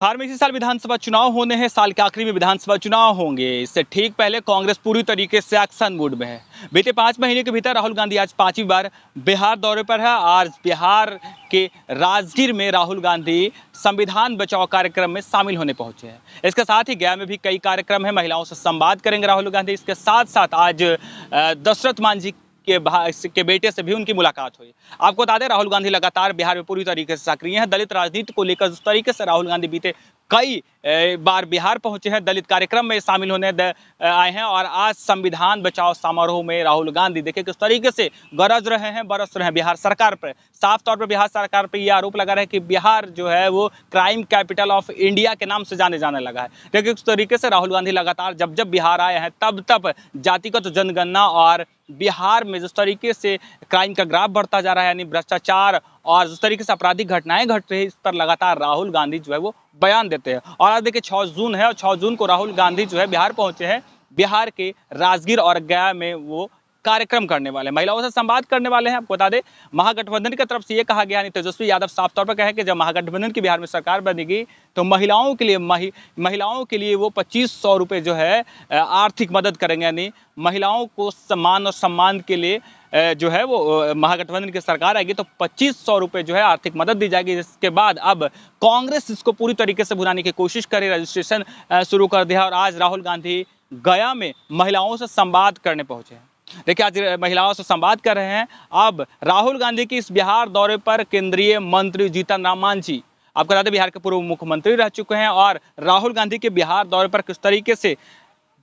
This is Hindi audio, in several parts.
बिहार में इसी साल विधानसभा चुनाव होने हैं। साल के आखिरी में विधानसभा चुनाव होंगे। इससे ठीक पहले कांग्रेस पूरी तरीके से एक्शन मूड में है। बीते 5 महीने के भीतर राहुल गांधी आज 5वीं बार बिहार दौरे पर है। आज बिहार के राजगीर में राहुल गांधी संविधान बचाओ कार्यक्रम में शामिल होने पहुंचे हैं। इसके साथ ही गया में भी कई कार्यक्रम है। महिलाओं से संवाद करेंगे राहुल गांधी। इसके साथ साथ आज दशरथ मांझी के बेटे से भी उनकी मुलाकात हुई। आपको बता दें, राहुल गांधी लगातार बिहार में पूरी तरीके से सक्रिय हैं। दलित राजनीति को लेकर जिस तरीके से राहुल गांधी बीते कई बार बिहार पहुंचे हैं, दलित कार्यक्रम में शामिल होने आए हैं और आज संविधान बचाओ समारोह में राहुल गांधी देखिए किस तरीके से गरज रहे हैं, बरस रहे हैं बिहार सरकार पर। साफ तौर पर बिहार सरकार पर यह आरोप लगा रहा है कि बिहार जो है वो क्राइम कैपिटल ऑफ इंडिया के नाम से जाने लगा है। देखिए किस तरीके से राहुल गांधी लगातार जब बिहार आए हैं तब जातिगत जनगणना और बिहार में जिस तरीके से क्राइम का ग्राफ बढ़ता जा रहा है, यानी भ्रष्टाचार और जिस तरीके से आपराधिक घटनाएं घट रही है, इस पर लगातार राहुल गांधी जो है वो बयान देते हैं। और आज देखिए 6 जून है और 6 जून को राहुल गांधी जो है बिहार पहुंचे हैं। बिहार के राजगीर और गया में वो कार्यक्रम करने वाले हैं, महिलाओं से संवाद करने वाले हैं। आपको बता दें, महागठबंधन की तरफ से ये कहा गया, तेजस्वी यादव साफ तौर पर कहे कि जब महागठबंधन की बिहार में सरकार बनेगी तो महिलाओं के लिए वो 2500 रुपये जो है आर्थिक मदद करेंगे। यानी महिलाओं को सम्मान और सम्मान के लिए जो है वो महागठबंधन की सरकार आएगी तो 2500 रुपये जो है आर्थिक मदद दी जाएगी। जिसके बाद अब कांग्रेस इसको पूरी तरीके से भुनाने की कोशिश करे, रजिस्ट्रेशन शुरू कर दिया। और आज राहुल गांधी गया में महिलाओं से संवाद करने पहुंचे हैं। देखिए आज महिलाओं से संवाद कर रहे हैं। अब राहुल गांधी की इस बिहार दौरे पर केंद्रीय मंत्री जीतन राम मांझी, आपको बता दें बिहार के पूर्व मुख्यमंत्री रह चुके हैं, और राहुल गांधी के बिहार दौरे पर किस तरीके से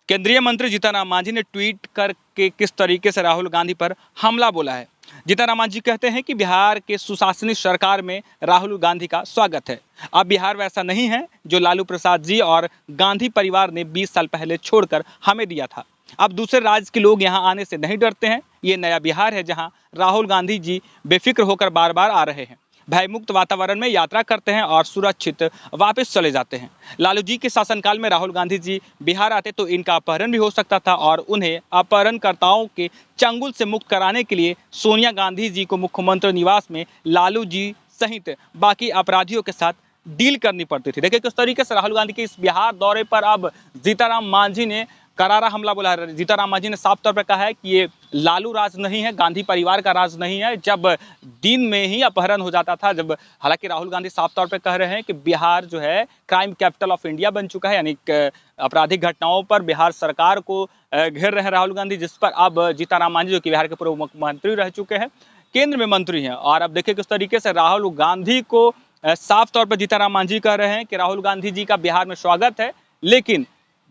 केंद्रीय मंत्री जीतन राम मांझी ने ट्वीट करके किस तरीके से राहुल गांधी पर हमला बोला है। जीतन राम मांझी कहते हैं कि बिहार के सुशासनित सरकार में राहुल गांधी का स्वागत है। अब बिहार वैसा नहीं है जो लालू प्रसाद जी और गांधी परिवार ने 20 साल पहले छोड़कर हमें दिया था। अब दूसरे राज्य के लोग यहाँ आने से नहीं डरते हैं। ये नया बिहार है जहाँ राहुल गांधी जी बेफिक्र होकर बार बार आ रहे हैं, भयमुक्त वातावरण में यात्रा करते हैं और सुरक्षित वापस चले जाते हैं। लालू जी के शासनकाल में राहुल गांधी जी बिहार आते तो इनका अपहरण भी हो सकता था और उन्हें अपहरणकर्ताओं के चंगुल से मुक्त कराने के लिए सोनिया गांधी जी को मुख्यमंत्री निवास में लालू जी सहित बाकी अपराधियों के साथ डील करनी पड़ती थी। देखिए किस तरीके से राहुल गांधी के इस बिहार दौरे पर अब जीतन मांझी ने करारा हमला बोला है। जीतन राम मांझी ने साफ तौर पर कहा है कि ये लालू राज नहीं है, गांधी परिवार का राज नहीं है, जब दिन में ही अपहरण हो जाता था। जब हालांकि राहुल गांधी साफ तौर पर कह रहे हैं कि बिहार जो है क्राइम कैपिटल ऑफ इंडिया बन चुका है, यानी आपराधिक घटनाओं पर बिहार सरकार को घेर रहे हैं राहुल गांधी, जिस पर अब जीतन राम मांझी जो कि बिहार के पूर्व मुख्यमंत्री रह चुके हैं, केंद्र में मंत्री हैं। और अब देखिए किस तरीके से राहुल गांधी को साफ तौर पर जीतन राम मांझी कह रहे हैं कि राहुल गांधी जी का बिहार में स्वागत है, लेकिन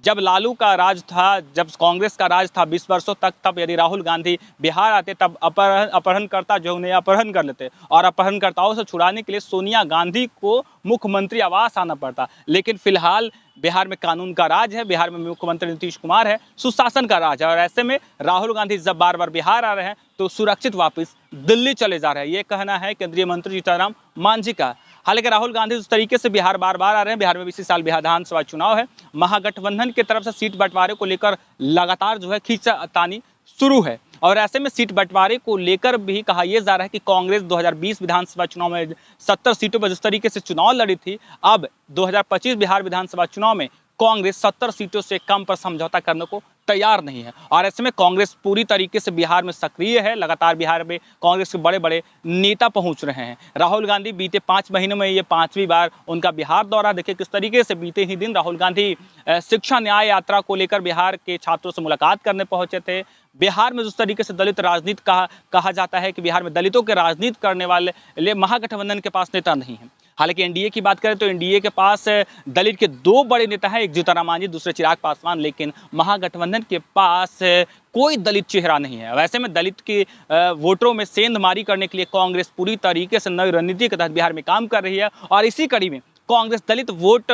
जब लालू का राज था, जब कांग्रेस का राज था 20 वर्षों तक, तब यदि राहुल गांधी बिहार आते तब अपहरणकर्ता जो उन्हें अपहरण कर लेते और अपहरणकर्ताओं से छुड़ाने के लिए सोनिया गांधी को मुख्यमंत्री आवास आना पड़ता। लेकिन फिलहाल बिहार में कानून का राज है, बिहार में मुख्यमंत्री नीतीश कुमार है, सुशासन का राज है, और ऐसे में राहुल गांधी जब बार बार बिहार आ रहे हैं तो सुरक्षित वापस दिल्ली चले जा रहे हैं। ये कहना है केंद्रीय मंत्री जीतन राम मांझी का। हालांकि राहुल गांधी उस तरीके से बिहार बार बार आ रहे हैं। बिहार में इसी साल विधानसभा चुनाव है। महागठबंधन की तरफ से सीट बंटवारे को लेकर लगातार जो है खींचातानी शुरू है, और ऐसे में सीट बंटवारे को लेकर भी कहा यह जा रहा है कि कांग्रेस 2020 विधानसभा चुनाव में 70 सीटों पर जिस तरीके से चुनाव लड़ी थी, अब 2025 बिहार विधानसभा चुनाव में कांग्रेस 70 सीटों से कम पर समझौता करने को तैयार नहीं है। और ऐसे में कांग्रेस पूरी तरीके से बिहार में सक्रिय है। लगातार बिहार में कांग्रेस के बड़े बड़े नेता पहुंच रहे हैं। राहुल गांधी बीते 5 महीनों में ये 5वीं बार उनका बिहार दौरा। देखिए किस तरीके से बीते ही दिन राहुल गांधी शिक्षा न्याय यात्रा को लेकर बिहार के छात्रों से मुलाकात करने पहुंचे थे। बिहार में जिस तरीके से दलित राजनीति कहा जाता है कि बिहार में दलितों के राजनीति करने वाले महागठबंधन के पास नेता नहीं है। हालांकि एनडीए की बात करें तो एनडीए के पास दलित के 2 बड़े नेता हैं, एक जीतन राम मांझी, दूसरे चिराग पासवान, लेकिन महागठबंधन के पास कोई दलित चेहरा नहीं है। वैसे में दलित के वोटरों में सेंधमारी करने के लिए कांग्रेस पूरी तरीके से नई रणनीति के तहत बिहार में काम कर रही है, और इसी कड़ी में कांग्रेस दलित वोट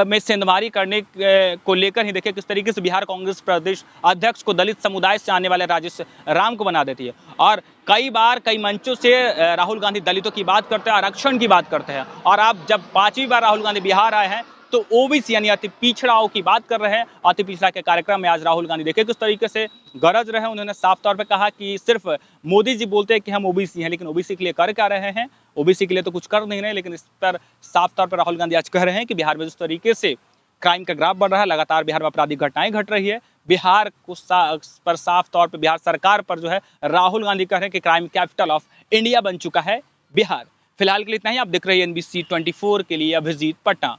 में सेंधमारी करने को लेकर ही देखिए किस तरीके से बिहार कांग्रेस प्रदेश अध्यक्ष को दलित समुदाय से आने वाले राजेश राम को बना देती है। और कई बार कई मंचों से राहुल गांधी दलितों की बात करते हैं, आरक्षण की बात करते हैं, और अब जब 5वीं बार राहुल गांधी बिहार आए हैं तो ओबीसी यानी अति पिछड़ाओं की बात कर रहे हैं। अति पिछड़ा के कार्यक्रम में आज राहुल गांधी देखिए किस तरीके से गरज रहे हैं। उन्होंने साफ तौर पे कहा कि सिर्फ मोदी जी बोलते हैं कि हम ओबीसी हैं, लेकिन ओबीसी के लिए कर क्या रहे हैं? ओबीसी के लिए तो कुछ कर नहीं रहे। लेकिन इस पर साफ तौर पर राहुल गांधी आज कह रहे हैं कि बिहार में जिस तरीके से क्राइम का ग्राफ बढ़ रहा है, लगातार बिहार में आपराधिक घटनाएं घट रही है, बिहार को पर साफ तौर पर बिहार सरकार पर जो है राहुल गांधी कह रहे हैं कि क्राइम कैपिटल ऑफ इंडिया बन चुका है बिहार। फिलहाल के लिए इतना ही। आप देख रहे हैं NBC 24 के लिए अभिजीत पटना।